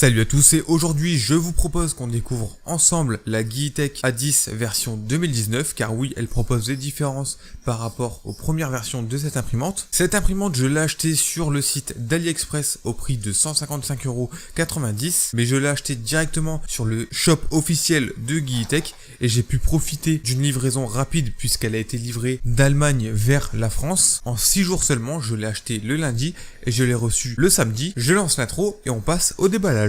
Salut à tous et aujourd'hui je vous propose qu'on découvre ensemble la Gitech A10 version 2019 car oui elle propose des différences par rapport aux premières versions de cette imprimante. Cette imprimante je l'ai achetée sur le site d'AliExpress au prix de 155,90 € mais je l'ai achetée directement sur le shop officiel de Gitech et j'ai pu profiter d'une livraison rapide puisqu'elle a été livrée d'Allemagne vers la France. En 6 jours seulement, je l'ai acheté le lundi et je l'ai reçu le samedi. Je lance l'intro et on passe au déballage.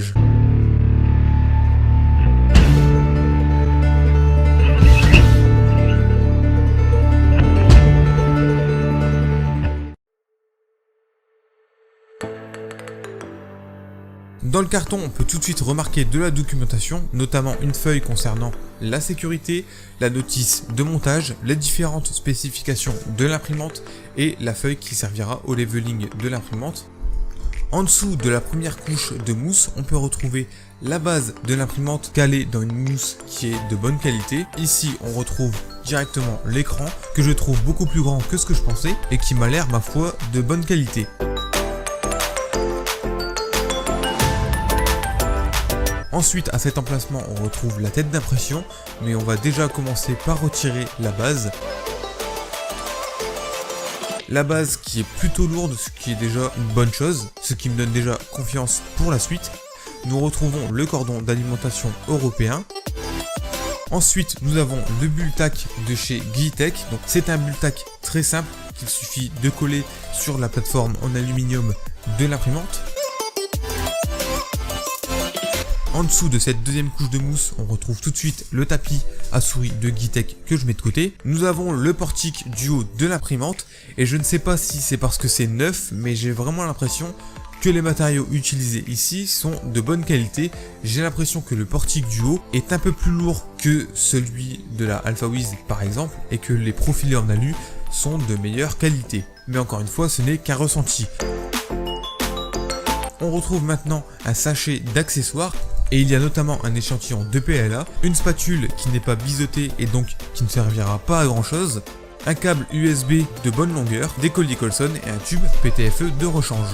Dans le carton, on peut tout de suite remarquer de la documentation, notamment une feuille concernant la sécurité, la notice de montage, les différentes spécifications de l'imprimante et la feuille qui servira au leveling de l'imprimante. En dessous de la première couche de mousse, on peut retrouver la base de l'imprimante calée dans une mousse qui est de bonne qualité. Ici, on retrouve directement l'écran que je trouve beaucoup plus grand que ce que je pensais et qui m'a l'air, ma foi, de bonne qualité. Ensuite, à cet emplacement, on retrouve la tête d'impression, mais on va déjà commencer par retirer la base. La base qui est plutôt lourde, ce qui est déjà une bonne chose, ce qui me donne déjà confiance pour la suite. Nous retrouvons le cordon d'alimentation européen. Ensuite, nous avons le bulle-tac de chez Gitech. Donc, c'est un bulle-tac très simple qu'il suffit de coller sur la plateforme en aluminium de l'imprimante. En dessous de cette deuxième couche de mousse, on retrouve tout de suite le tapis à souris de Gitech que je mets de côté. Nous avons le portique du haut de l'imprimante et je ne sais pas si c'est parce que c'est neuf, mais j'ai vraiment l'impression que les matériaux utilisés ici sont de bonne qualité. J'ai l'impression que le portique du haut est un peu plus lourd que celui de la AlphaWiz par exemple et que les profilés en alu sont de meilleure qualité. Mais encore une fois, ce n'est qu'un ressenti. On retrouve maintenant un sachet d'accessoires. Et il y a notamment un échantillon de PLA, une spatule qui n'est pas biseautée et donc qui ne servira pas à grand chose, un câble USB de bonne longueur, des colis Colson et un tube PTFE de rechange.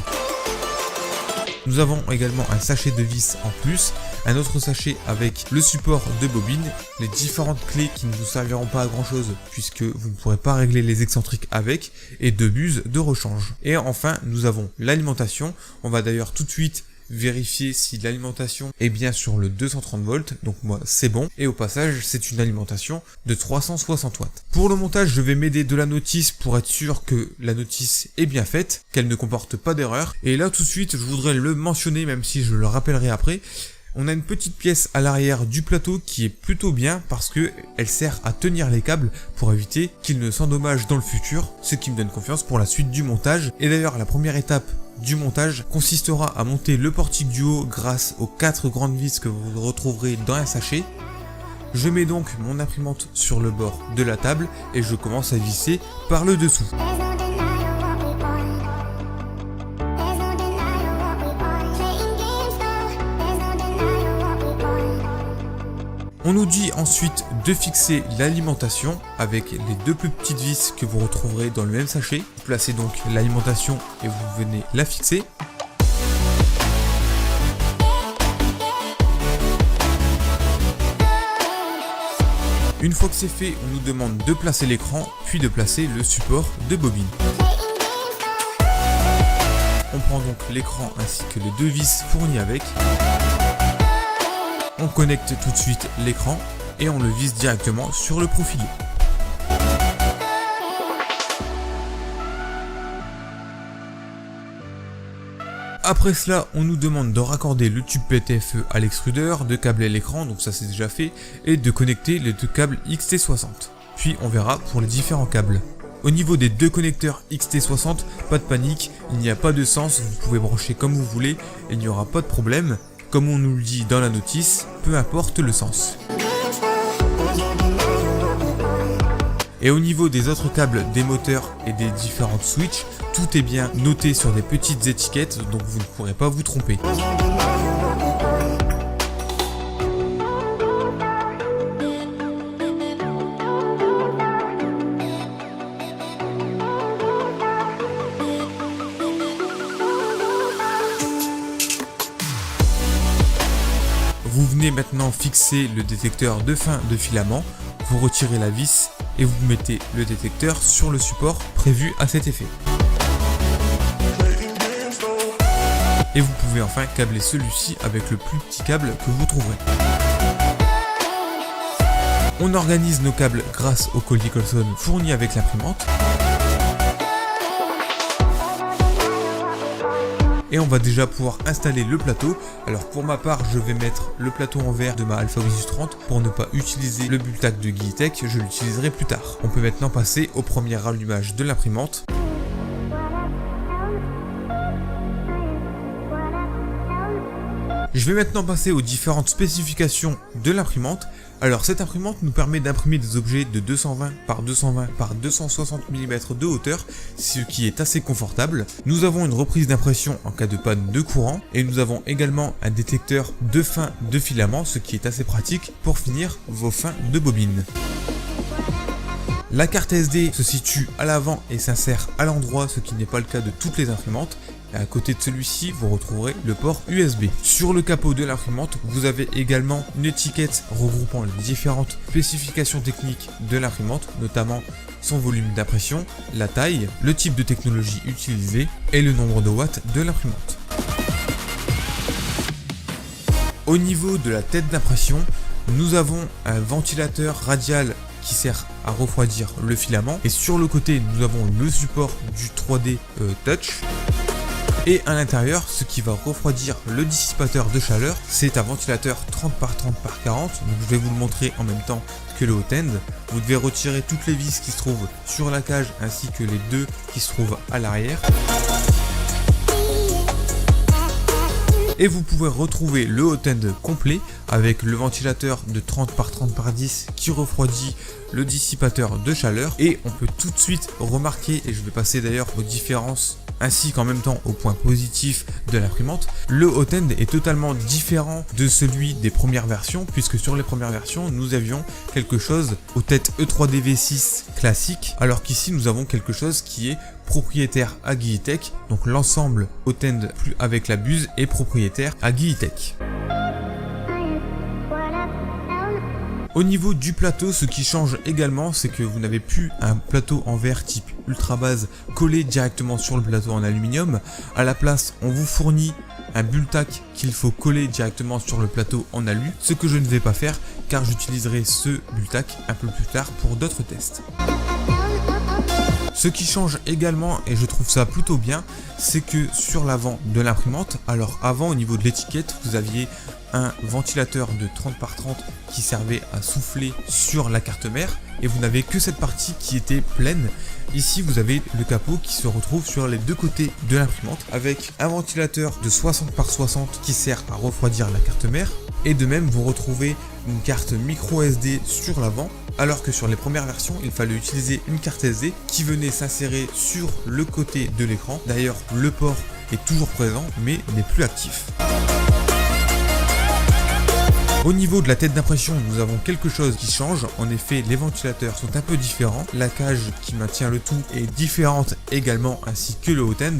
Nous avons également un sachet de vis en plus, un autre sachet avec le support de bobine, les différentes clés qui ne vous serviront pas à grand chose puisque vous ne pourrez pas régler les excentriques avec, et deux buses de rechange. Et enfin, nous avons l'alimentation, on va d'ailleurs tout de suite vérifier si l'alimentation est bien sur le 230 volts, donc moi c'est bon, et au passage c'est une alimentation de 360 watts. Pour le montage je vais m'aider de la notice pour être sûr que la notice est bien faite, qu'elle ne comporte pas d'erreur, et là tout de suite je voudrais le mentionner même si je le rappellerai après. On a une petite pièce à l'arrière du plateau qui est plutôt bien parce que elle sert à tenir les câbles pour éviter qu'ils ne s'endommagent dans le futur, ce qui me donne confiance pour la suite du montage. Et d'ailleurs la première étape du montage consistera à monter le portique du haut grâce aux 4 grandes vis que vous retrouverez dans un sachet. Je mets donc mon imprimante sur le bord de la table et je commence à visser par le dessous. On nous dit ensuite de fixer l'alimentation avec les deux plus petites vis que vous retrouverez dans le même sachet. Vous placez donc l'alimentation et vous venez la fixer. Une fois que c'est fait, on nous demande de placer l'écran, puis de placer le support de bobine. On prend donc l'écran ainsi que les deux vis fournies avec. On connecte tout de suite l'écran et on le visse directement sur le profilé. Après cela, on nous demande de raccorder le tube PTFE à l'extrudeur, de câbler l'écran, donc ça c'est déjà fait, et de connecter les deux câbles XT60. Puis on verra pour les différents câbles. Au niveau des deux connecteurs XT60, pas de panique, il n'y a pas de sens, vous pouvez brancher comme vous voulez, il n'y aura pas de problème. Comme on nous le dit dans la notice, peu importe le sens. Et au niveau des autres câbles, des moteurs et des différentes switches, tout est bien noté sur des petites étiquettes, donc vous ne pourrez pas vous tromper. Vous venez maintenant fixer le détecteur de fin de filament, vous retirez la vis et vous mettez le détecteur sur le support prévu à cet effet. Et vous pouvez enfin câbler celui-ci avec le plus petit câble que vous trouverez. On organise nos câbles grâce au collier Colson fourni avec l'imprimante. Et on va déjà pouvoir installer le plateau. Alors pour ma part, je vais mettre le plateau en verre de ma AlphaWiz U30 pour ne pas utiliser le Bultac de Gigitech, je l'utiliserai plus tard. On peut maintenant passer au premier allumage de l'imprimante. Je vais maintenant passer aux différentes spécifications de l'imprimante. Alors cette imprimante nous permet d'imprimer des objets de 220 par 220 par 260 mm de hauteur, ce qui est assez confortable. Nous avons une reprise d'impression en cas de panne de courant et nous avons également un détecteur de fin de filament, ce qui est assez pratique pour finir vos fins de bobine. La carte SD se situe à l'avant et s'insère à l'endroit, ce qui n'est pas le cas de toutes les imprimantes. Et à côté de celui-ci, vous retrouverez le port USB. Sur le capot de l'imprimante, vous avez également une étiquette regroupant les différentes spécifications techniques de l'imprimante, notamment son volume d'impression, la taille, le type de technologie utilisée et le nombre de watts de l'imprimante. Au niveau de la tête d'impression, nous avons un ventilateur radial qui sert à refroidir le filament et sur le côté nous avons le support du 3D Touch. Et à l'intérieur, ce qui va refroidir le dissipateur de chaleur, c'est un ventilateur 30 par 30 par 40. Donc je vais vous le montrer en même temps que le hot-end. Vous devez retirer toutes les vis qui se trouvent sur la cage ainsi que les deux qui se trouvent à l'arrière. Et vous pouvez retrouver le hot-end complet avec le ventilateur de 30 par 30 par 10 qui refroidit le dissipateur de chaleur. Et on peut tout de suite remarquer, et je vais passer d'ailleurs aux différences ainsi qu'en même temps aux points positifs de l'imprimante, le hot-end est totalement différent de celui des premières versions, puisque sur les premières versions nous avions quelque chose aux têtes E3D V6 classique, alors qu'ici nous avons quelque chose qui est propriétaire à Gigitech, donc l'ensemble hot-end plus avec la buse est propriétaire à Gigitech. Au niveau du plateau, ce qui change également, c'est que vous n'avez plus un plateau en verre type ultra base collé directement sur le plateau en aluminium. À la place, on vous fournit un Bultac qu'il faut coller directement sur le plateau en alu, ce que je ne vais pas faire car j'utiliserai ce Bultac un peu plus tard pour d'autres tests. Ce qui change également, et je trouve ça plutôt bien, c'est que sur l'avant de l'imprimante, alors avant au niveau de l'étiquette, vous aviez un ventilateur de 30 par 30 qui servait à souffler sur la carte mère et vous n'avez que cette partie qui était pleine. Ici vous avez le capot qui se retrouve sur les deux côtés de l'imprimante avec un ventilateur de 60 par 60 qui sert à refroidir la carte mère et de même vous retrouvez une carte micro SD sur l'avant, alors que sur les premières versions il fallait utiliser une carte SD qui venait s'insérer sur le côté de l'écran. D'ailleurs le port est toujours présent mais n'est plus actif. Au niveau de la tête d'impression, nous avons quelque chose qui change. En effet, les ventilateurs sont un peu différents. La cage qui maintient le tout est différente également, ainsi que le hot-end.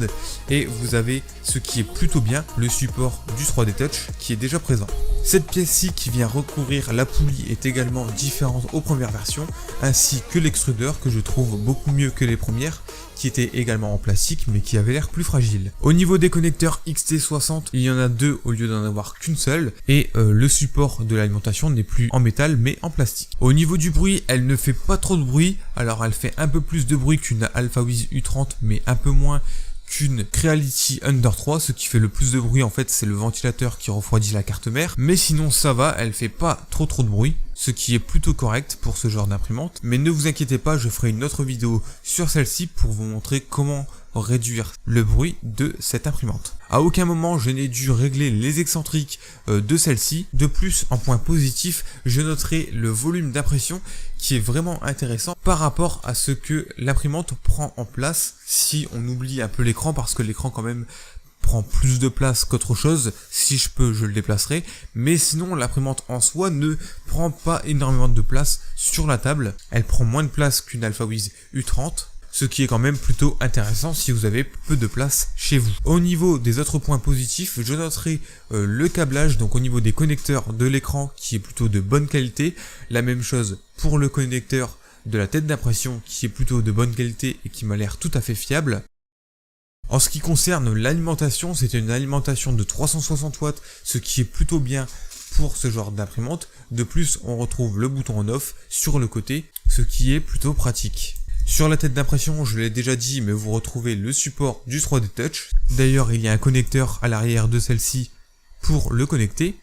Et vous avez ce qui est plutôt bien, le support du 3D Touch qui est déjà présent. Cette pièce-ci qui vient recouvrir la poulie est également différente aux premières versions, ainsi que l'extrudeur que je trouve beaucoup mieux que les premières, qui était également en plastique mais qui avait l'air plus fragile. Au niveau des connecteurs XT60, il y en a deux au lieu d'en avoir qu'une seule et le support de l'alimentation n'est plus en métal mais en plastique. Au niveau du bruit, elle ne fait pas trop de bruit, alors elle fait un peu plus de bruit qu'une AlphaWiz U30 mais un peu moins qu'une Creality Under 3, ce qui fait le plus de bruit en fait c'est le ventilateur qui refroidit la carte mère, mais sinon ça va, elle fait pas trop de bruit, ce qui est plutôt correct pour ce genre d'imprimante. Mais ne vous inquiétez pas, je ferai une autre vidéo sur celle-ci pour vous montrer comment réduire le bruit de cette imprimante. À aucun moment je n'ai dû régler les excentriques de celle-ci. De plus, en point positif, je noterai le volume d'impression qui est vraiment intéressant par rapport à ce que l'imprimante prend en place si on oublie un peu l'écran, parce que l'écran quand même prend plus de place qu'autre chose. Si je peux, je le déplacerai, mais sinon l'imprimante en soi ne prend pas énormément de place sur la table. Elle prend moins de place qu'une AlphaWiz U30, ce qui est quand même plutôt intéressant si vous avez peu de place chez vous. Au niveau des autres points positifs, je noterai le câblage, donc au niveau des connecteurs de l'écran qui est plutôt de bonne qualité. La même chose pour le connecteur de la tête d'impression qui est plutôt de bonne qualité et qui m'a l'air tout à fait fiable. En ce qui concerne l'alimentation, c'est une alimentation de 360 watts, ce qui est plutôt bien pour ce genre d'imprimante. De plus, on retrouve le bouton on-off sur le côté, ce qui est plutôt pratique. Sur la tête d'impression, je l'ai déjà dit, mais vous retrouvez le support du 3D Touch. D'ailleurs, il y a un connecteur à l'arrière de celle-ci pour le connecter.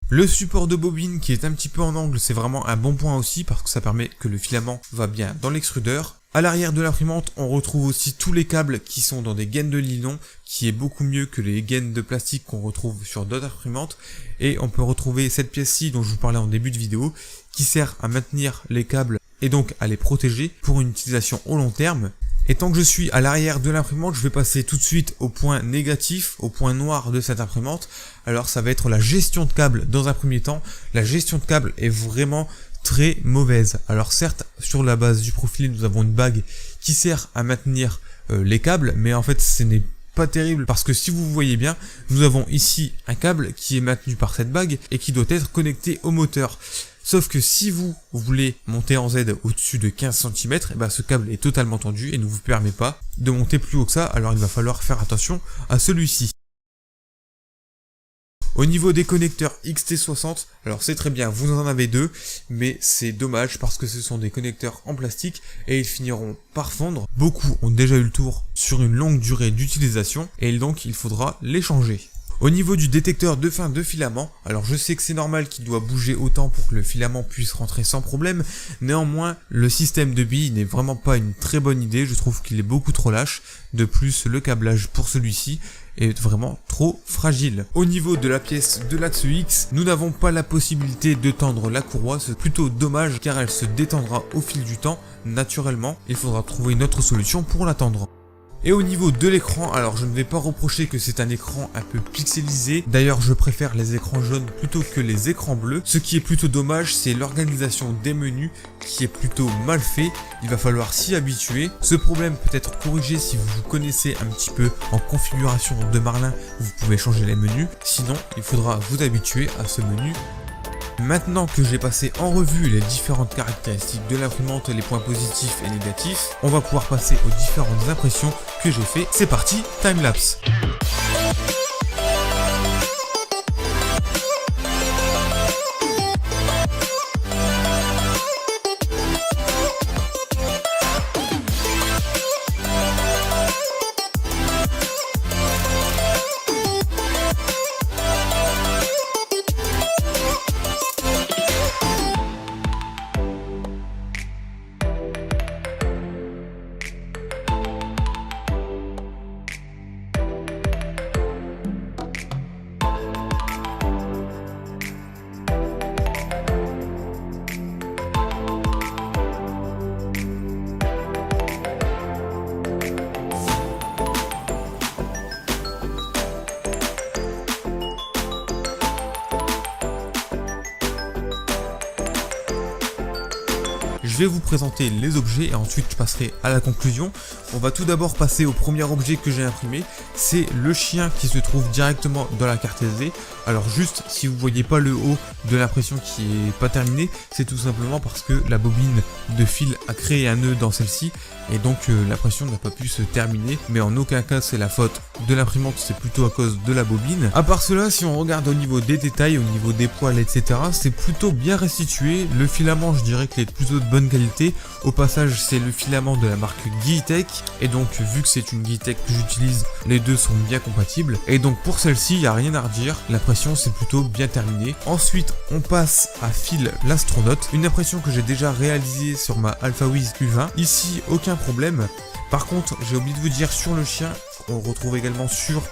Le support de bobine qui est un petit peu en angle, c'est vraiment un bon point aussi parce que ça permet que le filament va bien dans l'extrudeur. À l'arrière de l'imprimante, on retrouve aussi tous les câbles qui sont dans des gaines de nylon, qui est beaucoup mieux que les gaines de plastique qu'on retrouve sur d'autres imprimantes. Et on peut retrouver cette pièce-ci dont je vous parlais en début de vidéo, qui sert à maintenir les câbles et donc à les protéger pour une utilisation au long terme. Et tant que je suis à l'arrière de l'imprimante, je vais passer tout de suite au point négatif, au point noir de cette imprimante. Alors ça va être la gestion de câbles dans un premier temps. La gestion de câbles est vraiment très mauvaise. Alors certes, sur la base du profil, nous avons une bague qui sert à maintenir les câbles, mais en fait ce n'est pas terrible parce que si vous voyez bien, nous avons ici un câble qui est maintenu par cette bague et qui doit être connecté au moteur. Sauf que si vous voulez monter en Z au-dessus de 15 cm, et ben ce câble est totalement tendu et ne vous permet pas de monter plus haut que ça, alors il va falloir faire attention à celui-ci. Au niveau des connecteurs XT60, alors c'est très bien, vous en avez deux, mais c'est dommage parce que ce sont des connecteurs en plastique et ils finiront par fondre. Beaucoup ont déjà eu le tour sur une longue durée d'utilisation et donc il faudra les changer. Au niveau du détecteur de fin de filament, alors je sais que c'est normal qu'il doit bouger autant pour que le filament puisse rentrer sans problème, néanmoins le système de billes n'est vraiment pas une très bonne idée, je trouve qu'il est beaucoup trop lâche, de plus le câblage pour celui-ci est vraiment trop fragile. Au niveau de la pièce de l'axe X, nous n'avons pas la possibilité de tendre la courroie, c'est plutôt dommage car elle se détendra au fil du temps naturellement, il faudra trouver une autre solution pour la tendre. Et au niveau de l'écran, alors je ne vais pas reprocher que c'est un écran un peu pixelisé. D'ailleurs, je préfère les écrans jaunes plutôt que les écrans bleus. Ce qui est plutôt dommage, c'est l'organisation des menus qui est plutôt mal fait. Il va falloir s'y habituer. Ce problème peut être corrigé si vous vous connaissez un petit peu en configuration de Marlin. Vous pouvez changer les menus. Sinon, il faudra vous habituer à ce menu. Maintenant que j'ai passé en revue les différentes caractéristiques de l'imprimante, les points positifs et négatifs, on va pouvoir passer aux différentes impressions que j'ai fait. C'est parti, timelapse. Je vais vous présenter les objets et ensuite je passerai à la conclusion. On va tout d'abord passer au premier objet que j'ai imprimé, c'est le chien qui se trouve directement dans la carte SD. Alors juste, si vous voyez pas le haut de l'impression qui est pas terminé, c'est tout simplement parce que la bobine de fil a créé un nœud dans celle-ci et donc l'impression n'a pas pu se terminer, mais en aucun cas c'est la faute de l'imprimante, c'est plutôt à cause de la bobine. À part cela, si on regarde au niveau des détails, au niveau des poils, etc., c'est plutôt bien restitué. Le filament, je dirais qu'il est plutôt de bonne qualité. Au passage, c'est le filament de la marque Gitech et donc vu que c'est une Gitech que j'utilise, les deux sont bien compatibles et donc pour celle-ci, il n'y a rien à redire. L'impression c'est plutôt bien terminé. Ensuite, on passe à Phil l'astronaute, une impression que j'ai déjà réalisée sur ma AlphaWiz U20. Ici, aucun problème. Par contre, j'ai oublié de vous dire sur le chien, on retrouve également sur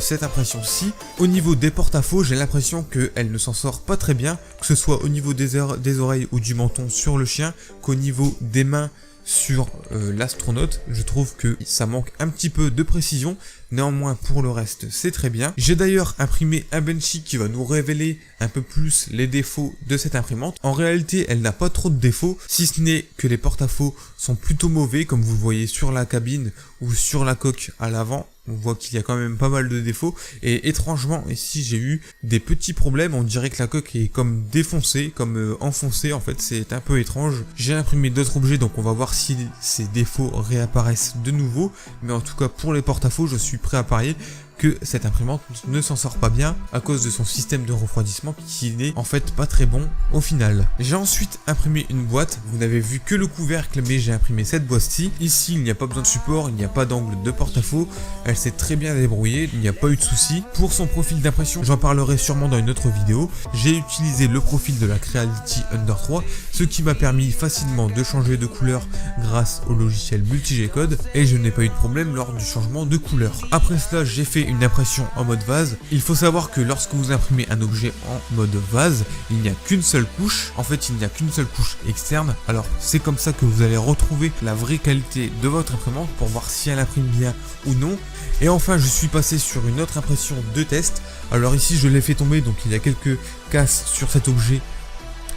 cette impression-ci. Au niveau des porte-à-faux, j'ai l'impression qu'elle ne s'en sort pas très bien, que ce soit au niveau des oreilles ou du menton sur le chien, qu'au niveau des mains sur l'astronaute. Je trouve que ça manque un petit peu de précision, Néanmoins, pour le reste, c'est très bien. J'ai d'ailleurs imprimé un Benchy qui va nous révéler un peu plus les défauts de cette imprimante. En réalité, elle n'a pas trop de défauts, si ce n'est que les porte-à-faux sont plutôt mauvais, comme vous le voyez sur la cabine ou sur la coque à l'avant. On voit qu'il y a quand même pas mal de défauts, et étrangement ici j'ai eu des petits problèmes. On dirait que la coque est comme défoncée, comme enfoncée, en fait c'est un peu étrange. J'ai imprimé d'autres objets, donc on va voir si ces défauts réapparaissent de nouveau, mais en tout cas pour les porte-à-faux je suis prêt à parier que cette imprimante ne s'en sort pas bien à cause de son système de refroidissement qui n'est en fait pas très bon au final. J'ai ensuite imprimé une boîte, vous n'avez vu que le couvercle mais j'ai imprimé cette boîte-ci. Ici il n'y a pas besoin de support, il n'y a pas d'angle de porte-à-faux, elle s'est très bien débrouillée, il n'y a pas eu de souci. Pour son profil d'impression, j'en parlerai sûrement dans une autre vidéo, j'ai utilisé le profil de la Creality Under 3, ce qui m'a permis facilement de changer de couleur grâce au logiciel Multi-G-Code et je n'ai pas eu de problème lors du changement de couleur. Après cela, j'ai fait une impression en mode vase. Il faut savoir que lorsque vous imprimez un objet en mode vase, il n'y a qu'une seule couche. En fait, il n'y a qu'une seule couche externe. Alors, c'est comme ça que vous allez retrouver la vraie qualité de votre imprimante pour voir si elle imprime bien ou non. Et enfin, je suis passé sur une autre impression de test. Alors ici, je l'ai fait tomber, donc il y a quelques casses sur cet objet,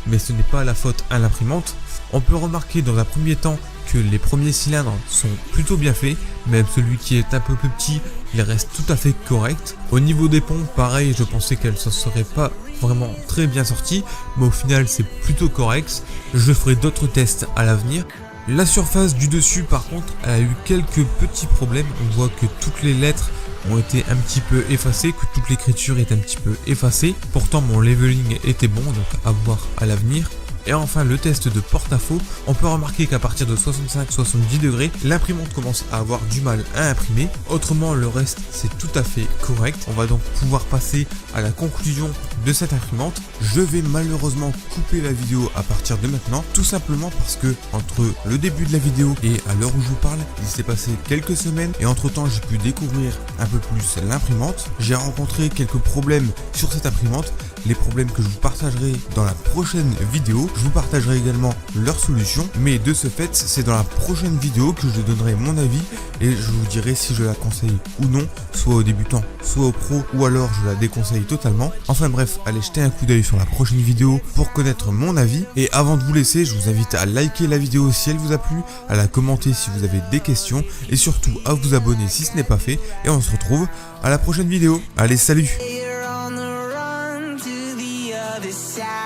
mais ce n'est pas la faute à l'imprimante. On peut remarquer dans un premier temps que les premiers cylindres sont plutôt bien faits, même celui qui est un peu plus petit, il reste tout à fait correct. Au niveau des pompes, pareil, je pensais qu'elles ne seraient pas vraiment très bien sorties, mais au final c'est plutôt correct. Je ferai d'autres tests à l'avenir. La surface du dessus par contre, elle a eu quelques petits problèmes. On voit que toutes les lettres ont été un petit peu effacées, que toute l'écriture est un petit peu effacée. Pourtant mon leveling était bon, donc à voir à l'avenir. Et enfin le test de porte-à-faux, on peut remarquer qu'à partir de 65-70 degrés, l'imprimante commence à avoir du mal à imprimer. Autrement le reste c'est tout à fait correct. On va donc pouvoir passer à la conclusion de cette imprimante. Je vais malheureusement couper la vidéo à partir de maintenant, tout simplement parce que entre le début de la vidéo et à l'heure où je vous parle, il s'est passé quelques semaines et entre temps j'ai pu découvrir un peu plus l'imprimante. J'ai rencontré quelques problèmes sur cette imprimante, les problèmes que je vous partagerai dans la prochaine vidéo. Je vous partagerai également leurs solutions, mais de ce fait, c'est dans la prochaine vidéo que je donnerai mon avis et je vous dirai si je la conseille ou non, soit aux débutants, soit aux pros, ou alors je la déconseille totalement. Enfin bref, allez jeter un coup d'œil sur la prochaine vidéo pour connaître mon avis. Et avant de vous laisser, je vous invite à liker la vidéo si elle vous a plu, à la commenter si vous avez des questions et surtout à vous abonner si ce n'est pas fait. Et on se retrouve à la prochaine vidéo. Allez, salut! Side.